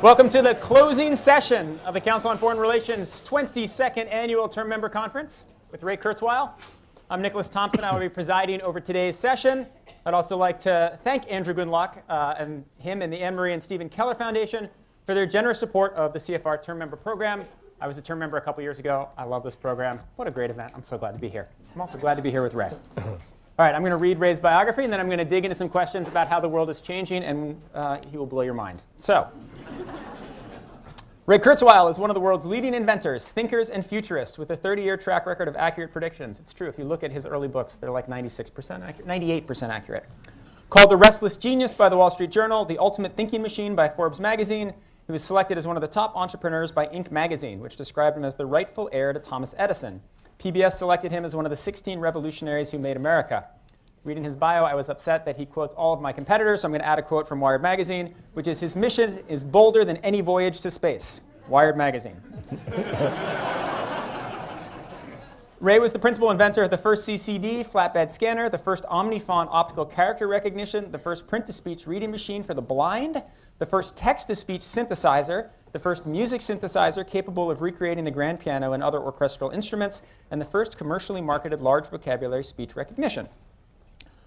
Welcome to the closing session of the Council on Foreign Relations 22nd Annual Term Member Conference with Ray Kurzweil. I'm Nicholas Thompson. I will be presiding over today's session. I'd also like to thank Andrew Goodluck and him and the Anne Marie and Stephen Keller Foundation for their generous support of the CFR Term Member Program. I was a term member a couple years ago. I love this program. What a great event. I'm so glad to be here. I'm also glad to be here with Ray. All right, I'm going to read Ray's biography, and then I'm going to dig into some questions about how the world is changing, and he will blow your mind. So, Ray Kurzweil is one of the world's leading inventors, thinkers, and futurists with a 30-year track record of accurate predictions. It's true. If you look at his early books, they're like 96% accurate, 98% accurate. Called the restless genius by the Wall Street Journal, the ultimate thinking machine by Forbes magazine, he was selected as one of the top entrepreneurs by Inc. magazine, which described him as the rightful heir to Thomas Edison. PBS selected him as one of the 16 revolutionaries who made America. Reading his bio, I was upset that he quotes all of my competitors, so I'm going to add a quote from Wired magazine, which is, "His mission is bolder than any voyage to space." Wired magazine. Ray was the principal inventor of the first CCD flatbed scanner, the first Omnifont optical character recognition, the first print-to-speech reading machine for the blind, the first text-to-speech synthesizer, the first music synthesizer capable of recreating the grand piano and other orchestral instruments, and the first commercially marketed large vocabulary speech recognition.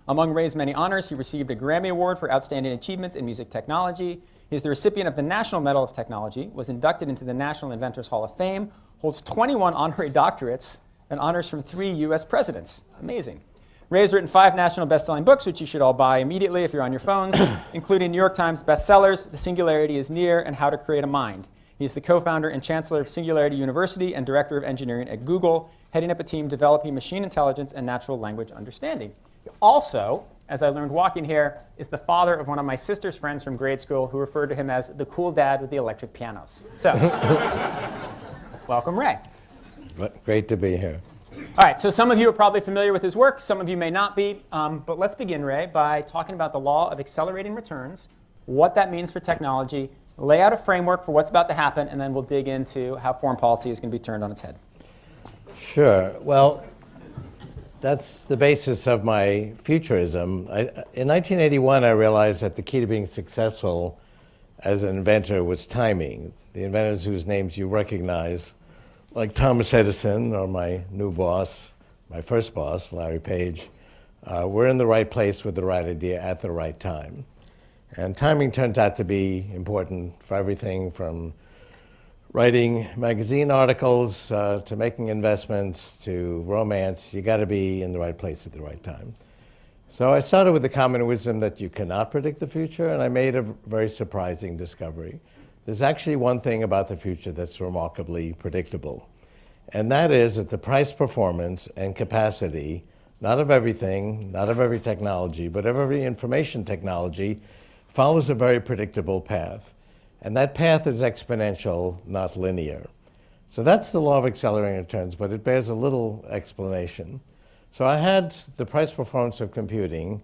Among Ray's many honors, he received a Grammy Award for Outstanding Achievements in Music Technology. He is the recipient of the National Medal of Technology, was inducted into the National Inventors Hall of Fame, holds 21 honorary doctorates, and honors from 3 U.S. presidents. Amazing. Ray has written 5 national best-selling books, which you should all buy immediately if you're on your phones, including New York Times bestsellers, The Singularity is Near, and How to Create a Mind. He is the co-founder and chancellor of Singularity University and director of engineering at Google, heading up a team developing machine intelligence and natural language understanding. He also, as I learned walking here, is the father of one of my sister's friends from grade school who referred to him as the cool dad with the electric pianos. So, welcome, Ray. Great to be here. All right, so some of you are probably familiar with his work, some of you may not be, but let's begin, Ray, by talking about the law of accelerating returns, what that means for technology, lay out a framework for what's about to happen, and then we'll dig into how foreign policy is going to be turned on its head. Sure. Well, that's the basis of my futurism. In 1981, I realized that the key to being successful as an inventor was timing. The inventors whose names you recognize, like Thomas Edison or my new boss, my first boss, Larry Page, were in the right place with the right idea at the right time. And timing turns out to be important for everything from writing magazine articles to making investments to romance. You got to be in the right place at the right time. So I started with the common wisdom that you cannot predict the future, and I made a very surprising discovery. There's actually one thing about the future that's remarkably predictable, and that is that the price, performance, and capacity, not of everything, not of every technology, but of every information technology, follows a very predictable path. And that path is exponential, not linear. So that's the law of accelerating returns, but it bears a little explanation. So I had the price performance of computing,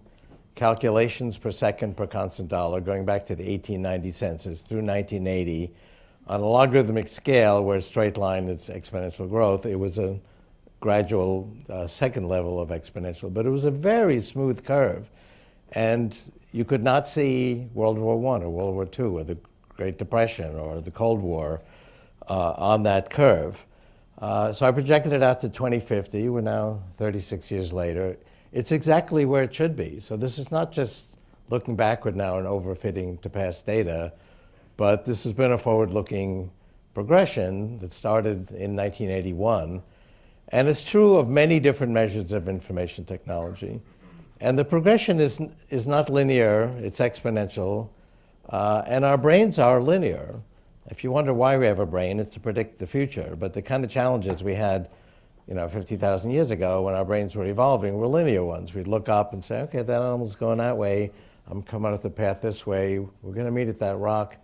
calculations per second per constant dollar, going back to the 1890 census through 1980, on a logarithmic scale where a straight line is exponential growth. It was a gradual second level of exponential, but it was a very smooth curve. And you could not see World War I or World War II or the Great Depression or the Cold War on that curve. So I projected it out to 2050. We're now 36 years later. It's exactly where it should be. So this is not just looking backward now and overfitting to past data, but this has been a forward-looking progression that started in 1981. And it's true of many different measures of information technology. And the progression is not linear, it's exponential. And our brains are linear. If you wonder why we have a brain, it's to predict the future. But the kind of challenges we had 50,000 years ago when our brains were evolving were linear ones. We'd look up and say, okay, that animal's going that way. I'm coming up the path this way. We're going to meet at that rock.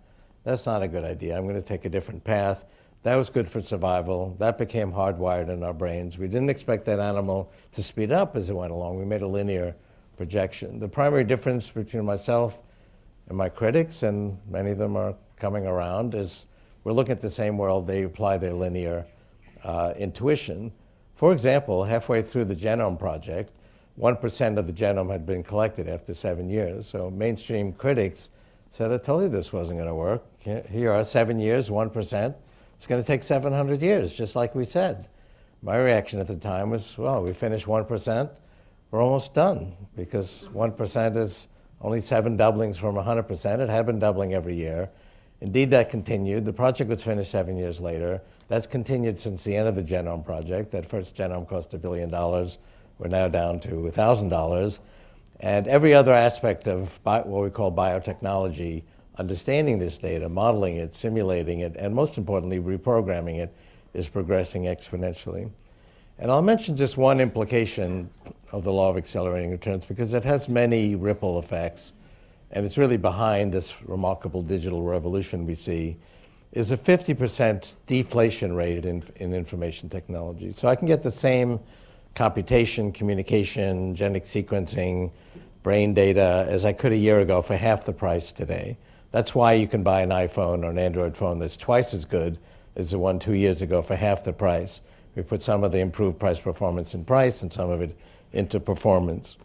That's not a good idea. I'm going to take a different path. That was good for survival. That became hardwired in our brains. We didn't expect that animal to speed up as it went along. We made a linear projection. The primary difference between myself and my critics, and many of them are coming around, is we're looking at the same world. They apply their linear intuition. For example, halfway through the Genome Project, 1% of the genome had been collected after 7 years. So mainstream critics said, I told you this wasn't going to work. Here you are, 7 years, 1%. It's going to take 700 years, just like we said. My reaction at the time was, well, we finished 1%, we're almost done, because 1% is only 7 doublings from 100%. It had been doubling every year. Indeed, that continued. The project was finished 7 years later. That's continued since the end of the genome project. That first genome cost $1 billion. We're now down to $1,000. And every other aspect of what we call biotechnology, understanding this data, modeling it, simulating it, and most importantly, reprogramming it, is progressing exponentially. And I'll mention just one implication of the law of accelerating returns, because it has many ripple effects, and it's really behind this remarkable digital revolution we see, is a 50% deflation rate in information technology. So I can get the same computation, communication, genetic sequencing, brain data as I could a year ago for half the price today. That's why you can buy an iPhone or an Android phone that's twice as good as the one 2 years ago for half the price. We put some of the improved price performance in price and some of it into performance.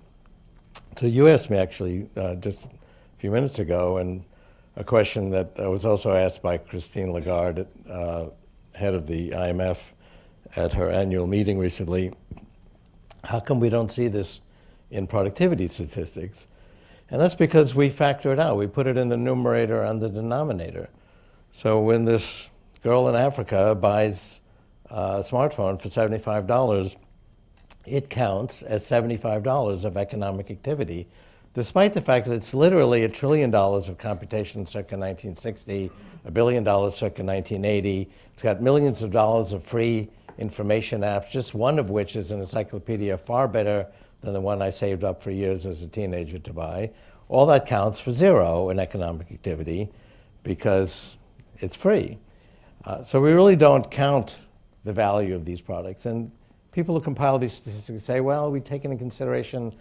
So you asked me actually just a few minutes ago, and a question that was also asked by Christine Lagarde, head of the IMF, at her annual meeting recently. How come we don't see this in productivity statistics? And that's because we factor it out. We put it in the numerator and the denominator. So when this girl in Africa buys a smartphone for $75, it counts as $75 of economic activity, despite the fact that it's literally $1 trillion of computation circa 1960, $1 billion circa 1980. It's got millions of dollars of free information apps, just one of which is an encyclopedia far better than the one I saved up for years as a teenager to buy. All that counts for zero in economic activity because it's free. So we really don't count the value of these products. And people who compile these statistics say, well, we take into consideration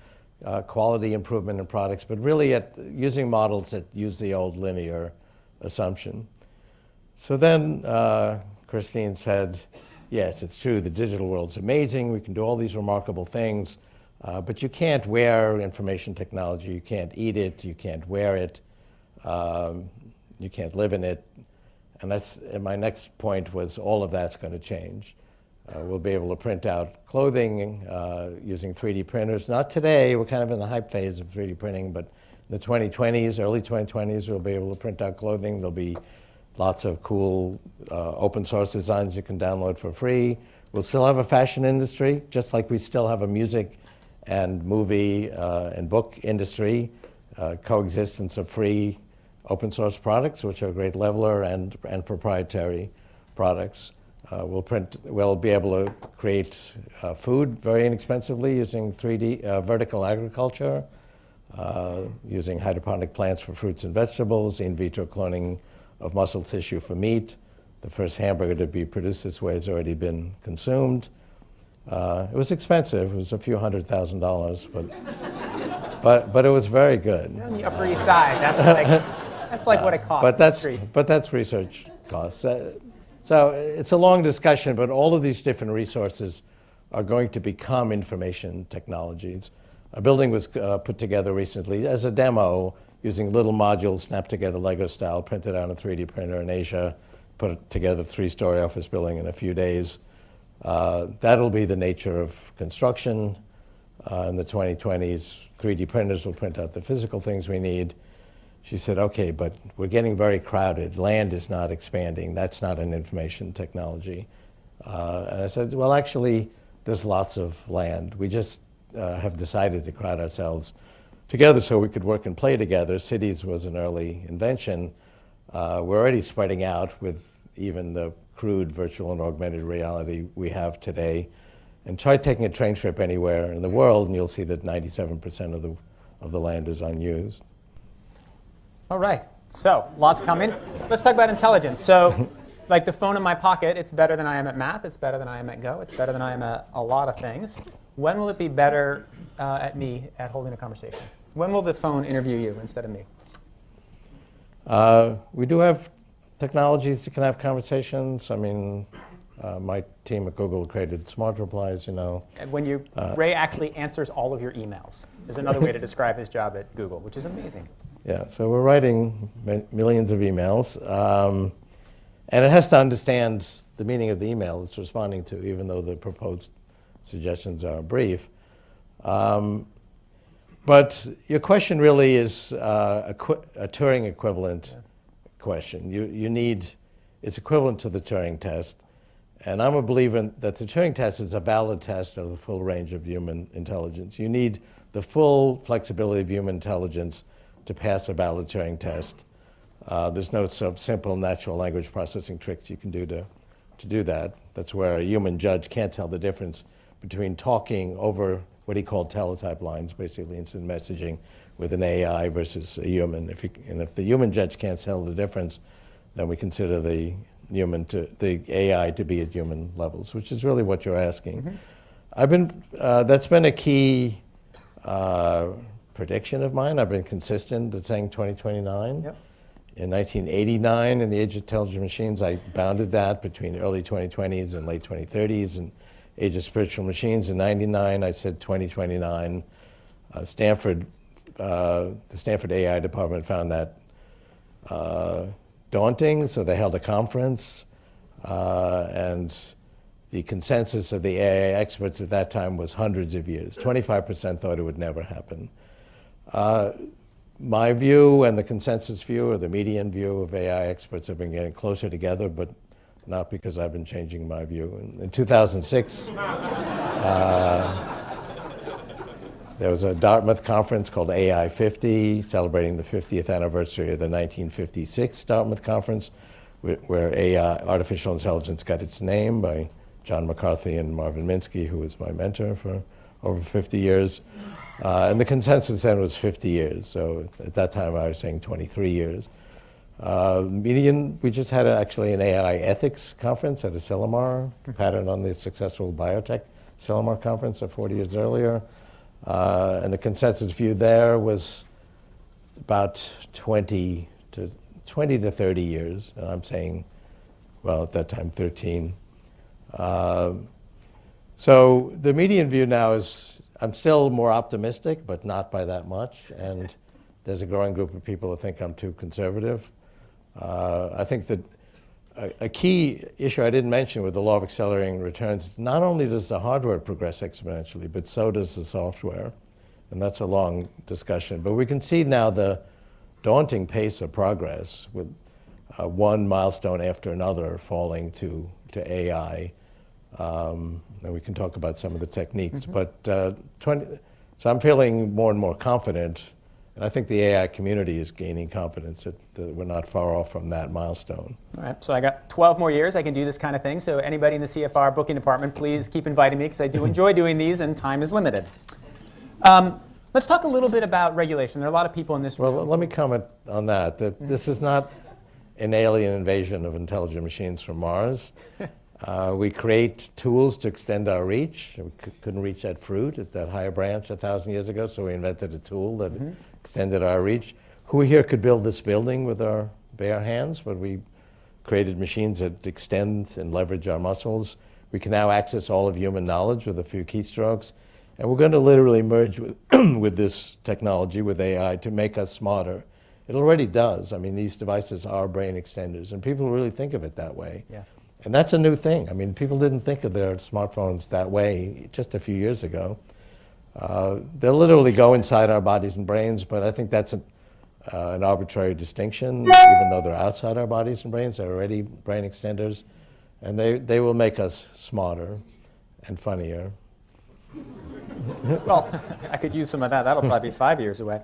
quality improvement in products, but really using models that use the old linear assumption. So then Christine said, yes, it's true, the digital world's amazing, we can do all these remarkable things, but you can't wear information technology, you can't eat it, you can't wear it, you can't live in it. And my next point was all of that's going to change. We'll be able to print out clothing using 3D printers. Not today, we're kind of in the hype phase of 3D printing, but in the 2020s, early 2020s, we'll be able to print out clothing. There'll be lots of cool open source designs you can download for free. We'll still have a fashion industry, just like we still have a music and movie and book industry, coexistence of free open source products, which are a great leveler, and proprietary products. We'll be able to create food very inexpensively using 3D vertical agriculture, using hydroponic plants for fruits and vegetables, in vitro cloning of muscle tissue for meat. The first hamburger to be produced this way has already been consumed. It was expensive. It was a few $100,000, but it was very good. You're on the Upper East Side. That's like what it costs. But that's research costs. So it's a long discussion, but all of these different resources are going to become information technologies. A building was put together recently as a demo using little modules snapped together Lego style, printed on a 3D printer in Asia, put together a 3-story office building in a few days. That'll be the nature of construction. In the 2020s, 3D printers will print out the physical things we need. She said, okay, but we're getting very crowded. Land is not expanding. That's not an information technology. And I said, well, actually, there's lots of land. We just have decided to crowd ourselves together so we could work and play together. Cities was an early invention. We're already spreading out with even the crude virtual and augmented reality we have today. And try taking a train trip anywhere in the world, and you'll see that 97% of the land is unused. All right, so lots coming. Let's talk about intelligence. So, like the phone in my pocket, it's better than I am at math, it's better than I am at Go, it's better than I am at a lot of things. When will it be better at me at holding a conversation? When will the phone interview you instead of me? We do have technologies that can have conversations. I mean, My team at Google created Smart Replies, you know. And when you, Ray actually answers all of your emails, is another way to describe his job at Google, which is amazing. Yeah, so we're writing millions of emails. And it has to understand the meaning of the email it's responding to, even though the proposed suggestions are brief. But your question really is a Turing equivalent question. You need, it's equivalent to the Turing test. And I'm a believer that the Turing test is a valid test of the full range of human intelligence. You need the full flexibility of human intelligence to pass a valid Turing test. There's no sort of simple natural language processing tricks you can do to do that. That's where a human judge can't tell the difference between talking over what he called teletype lines, basically instant messaging, with an AI versus a human. If the human judge can't tell the difference, then we consider the AI to be at human levels, which is really what you're asking. That's been a key prediction of mine. I've been consistent at saying 2029. Yep. In 1989, in the age of intelligent machines, I bounded that between early 2020s and late 2030s. And age of spiritual machines in 99, I said 2029. The Stanford AI department found that daunting, so they held a conference. And the consensus of the AI experts at that time was hundreds of years. 25% thought it would never happen. My view and the consensus view, or the median view of AI experts, have been getting closer together, but not because I've been changing my view. In 2006, there was a Dartmouth conference called AI 50, celebrating the 50th anniversary of the 1956 Dartmouth conference, where AI, artificial intelligence, got its name by John McCarthy and Marvin Minsky, who was my mentor for over 50 years. And the consensus then was 50 years. So at that time, I was saying 23 years. We just had actually an AI ethics conference at Asilomar, patterned on the successful biotech Asilomar conference of 40 years earlier. And the consensus view there was about 20 to 30 years. And I'm saying, well, at that time, 13. So the median view now is, I'm still more optimistic, but not by that much. And there's a growing group of people who think I'm too conservative. I think that a key issue I didn't mention with the law of accelerating returns, not only does the hardware progress exponentially, but so does the software. And that's a long discussion. But we can see now the daunting pace of progress with one milestone after another falling to AI. And we can talk about some of the techniques. But so I'm feeling more and more confident. And I think the AI community is gaining confidence that we're not far off from that milestone. All right, so I got 12 more years. I can do this kind of thing. So anybody in the CFR booking department, please keep inviting me, because I do enjoy doing these, and time is limited. Let's talk a little bit about regulation. There are a lot of people in this room. Well, let me comment on that this is not an alien invasion of intelligent machines from Mars. We create tools to extend our reach. We couldn't reach that fruit at that higher branch 1,000 years ago, so we invented a tool that extended our reach. Who here could build this building with our bare hands? But we created machines that extend and leverage our muscles. We can now access all of human knowledge with a few keystrokes. And we're going to literally merge with, with this technology, with AI, to make us smarter. It already does. I mean, these devices are brain extenders, and people really think of it that way. Yeah. And that's a new thing. I mean, people didn't think of their smartphones that way just a few years ago. They'll literally go inside our bodies and brains, but I think that's an arbitrary distinction. Even though they're outside our bodies and brains, they're already brain extenders. And they will make us smarter and funnier. Well, I could use some of that. That'll probably be 5 years away.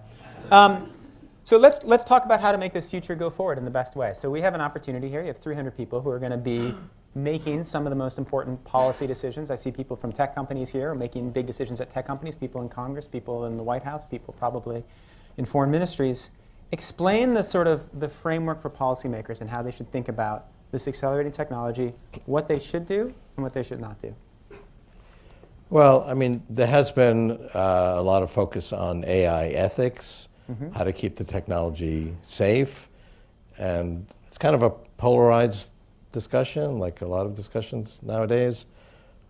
So let's talk about how to make this future go forward in the best way. So we have an opportunity here. You have 300 people who are going to be making some of the most important policy decisions. I see people from tech companies here making big decisions at tech companies, people in Congress, people in the White House, people probably in foreign ministries. Explain the sort of the framework for policymakers and how they should think about this accelerating technology, what they should do and what they should not do. Well, I mean, there has been a lot of focus on AI ethics, how to keep the technology safe. And it's kind of a polarized discussion, like a lot of discussions nowadays.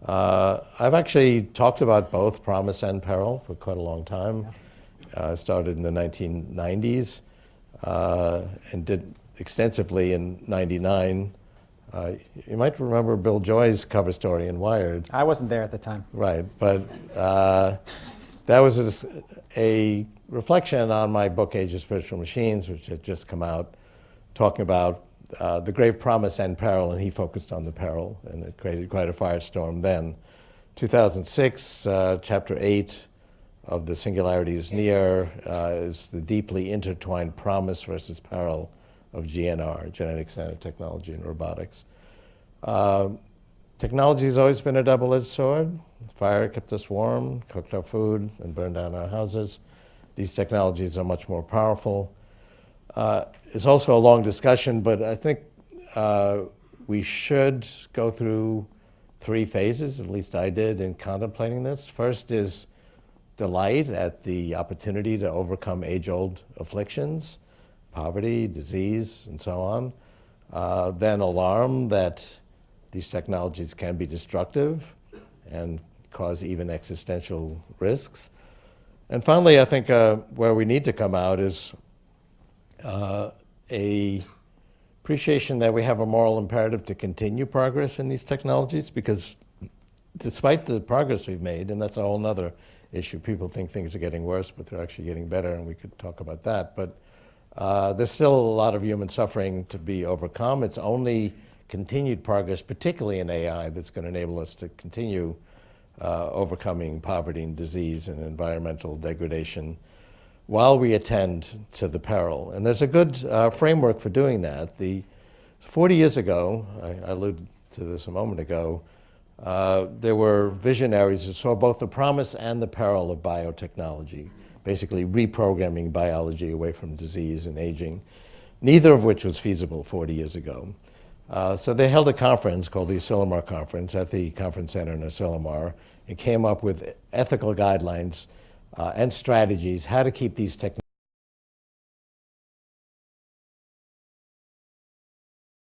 I've actually talked about both promise and peril for quite a long time. I started in the 1990s and did extensively in '99. You might remember Bill Joy's cover story in Wired. I wasn't there at the time. Right, but that was a reflection on my book, Age of Spiritual Machines, which had just come out, talking about the grave promise and peril, and he focused on the peril, and it created quite a firestorm then. 2006, chapter 8 of The Singularity is Near is the deeply intertwined promise versus peril of GNR, genetics, nanotechnology, and robotics. Technology has always been a double-edged sword. Fire kept us warm, cooked our food, and burned down our houses. These technologies are much more powerful. It's also a long discussion, but I think we should go through 3 phases, at least I did, in contemplating this. First is delight at the opportunity to overcome age-old afflictions, poverty, disease, and so on. Then alarm that these technologies can be destructive and cause even existential risks. And finally, I think where we need to come out is a appreciation that we have a moral imperative to continue progress in these technologies, because despite the progress we've made, and that's a whole other issue, people think things are getting worse, but they're actually getting better, and we could talk about that. But there's still a lot of human suffering to be overcome. It's only continued progress, particularly in AI, that's going to enable us to continue overcoming poverty and disease and environmental degradation while we attend to the peril. And there's a good framework for doing that. 40 years ago, I alluded to this a moment ago, there were visionaries who saw both the promise and the peril of biotechnology, basically reprogramming biology away from disease and aging, neither of which was feasible 40 years ago. So they held a conference called the Asilomar Conference at the conference center in Asilomar and came up with ethical guidelines and strategies how to keep these technologies